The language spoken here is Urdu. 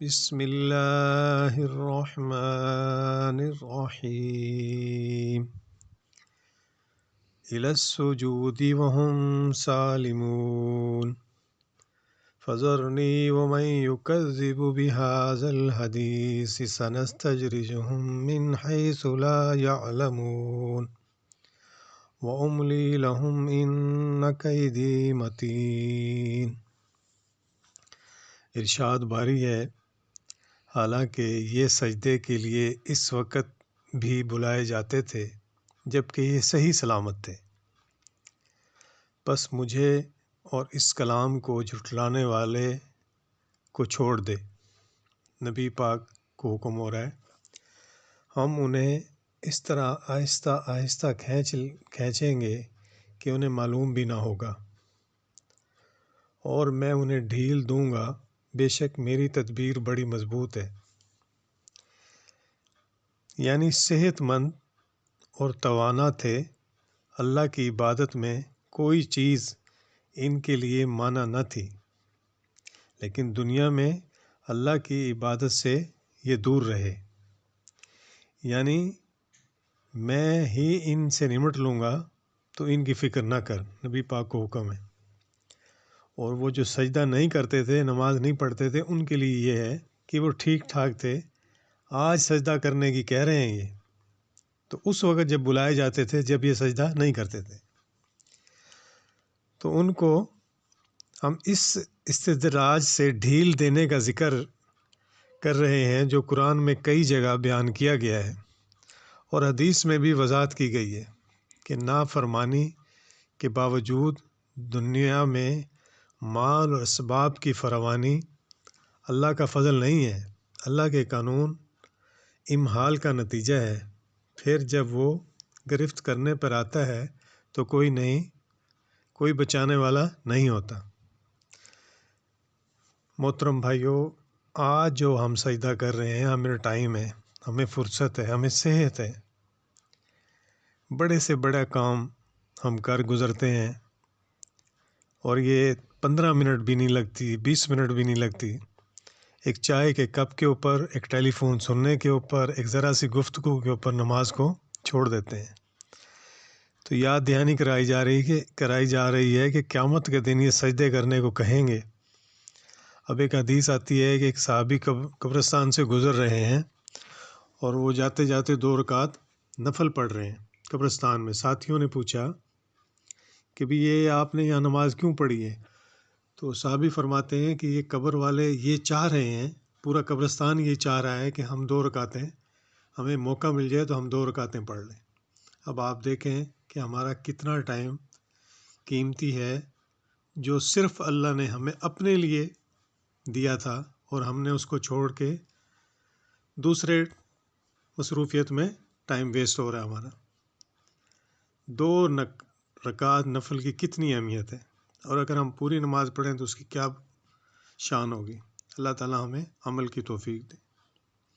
بسم اللہ الرحمن الرحیم إلی السجود وهم سالمون فذرنی ومن يكذب بهذا الحديث سنستدرجهم من حيث لا يعلمون وأملي لهم إن كيدي متين۔ ارشاد باری ہے، حالانکہ یہ سجدے کے لیے اس وقت بھی بلائے جاتے تھے جبکہ یہ صحیح سلامت تھے، پس مجھے اور اس کلام کو جھٹلانے والے کو چھوڑ دے۔ نبی پاک کو حکم ہو رہا ہے، ہم انہیں اس طرح آہستہ آہستہ کھینچیں گے کہ انہیں معلوم بھی نہ ہوگا، اور میں انہیں ڈھیل دوں گا، بے شک میری تدبیر بڑی مضبوط ہے۔ یعنی صحت مند اور توانا تھے، اللہ کی عبادت میں کوئی چیز ان کے لیے مانع نہ تھی، لیکن دنیا میں اللہ کی عبادت سے یہ دور رہے۔ یعنی میں ہی ان سے نمٹ لوں گا تو ان کی فکر نہ کر، نبی پاک کو حکم ہے۔ اور وہ جو سجدہ نہیں کرتے تھے، نماز نہیں پڑھتے تھے، ان کے لیے یہ ہے کہ وہ ٹھیک ٹھاک تھے، آج سجدہ کرنے کی کہہ رہے ہیں یہ، تو اس وقت جب بلائے جاتے تھے جب یہ سجدہ نہیں کرتے تھے، تو ان کو ہم اس استدراج سے ڈھیل دینے کا ذکر کر رہے ہیں جو قرآن میں کئی جگہ بیان کیا گیا ہے، اور حدیث میں بھی وضاحت کی گئی ہے کہ نافرمانی کے باوجود دنیا میں مال اور اسباب کی فراوانی اللہ کا فضل نہیں ہے، اللہ کے قانون امہال کا نتیجہ ہے۔ پھر جب وہ گرفت کرنے پر آتا ہے تو کوئی بچانے والا نہیں ہوتا۔ محترم بھائیو، آج جو ہم سجدہ کر رہے ہیں، ہمیں ٹائم ہے، ہمیں فرصت ہے، ہمیں صحت ہے، بڑے سے بڑا کام ہم کر گزرتے ہیں، اور یہ 15 منٹ بھی نہیں لگتی، 20 منٹ بھی نہیں لگتی، ایک چائے کے کپ کے اوپر، ایک ٹیلی فون سننے کے اوپر، ایک ذرا سی گفتگو کے اوپر نماز کو چھوڑ دیتے ہیں۔ تو یاد دہانی کرائی جا رہی ہے کہ قیامت کے دن یہ سجدے کرنے کو کہیں گے۔ اب ایک حدیث آتی ہے کہ ایک صحابی قبرستان سے گزر رہے ہیں اور وہ جاتے جاتے 2 رکعت نفل پڑھ رہے ہیں قبرستان میں۔ ساتھیوں نے پوچھا کہ بھی یہ آپ نے یہاں نماز کیوں پڑھی ہے؟ تو صحابی فرماتے ہیں کہ یہ قبر والے یہ چاہ رہے ہیں، پورا قبرستان یہ چاہ رہا ہے کہ ہم 2 رکعتیں، ہمیں موقع مل جائے تو ہم 2 رکعتیں پڑھ لیں۔ اب آپ دیکھیں کہ ہمارا کتنا ٹائم قیمتی ہے جو صرف اللہ نے ہمیں اپنے لیے دیا تھا، اور ہم نے اس کو چھوڑ کے دوسرے مصروفیت میں ٹائم ویسٹ ہو رہا ہے ہمارا۔ 2 رکعت نفل کی کتنی اہمیت ہے، اور اگر ہم پوری نماز پڑھیں تو اس کی کیا شان ہوگی۔ اللہ تعالی ہمیں عمل کی توفیق دے۔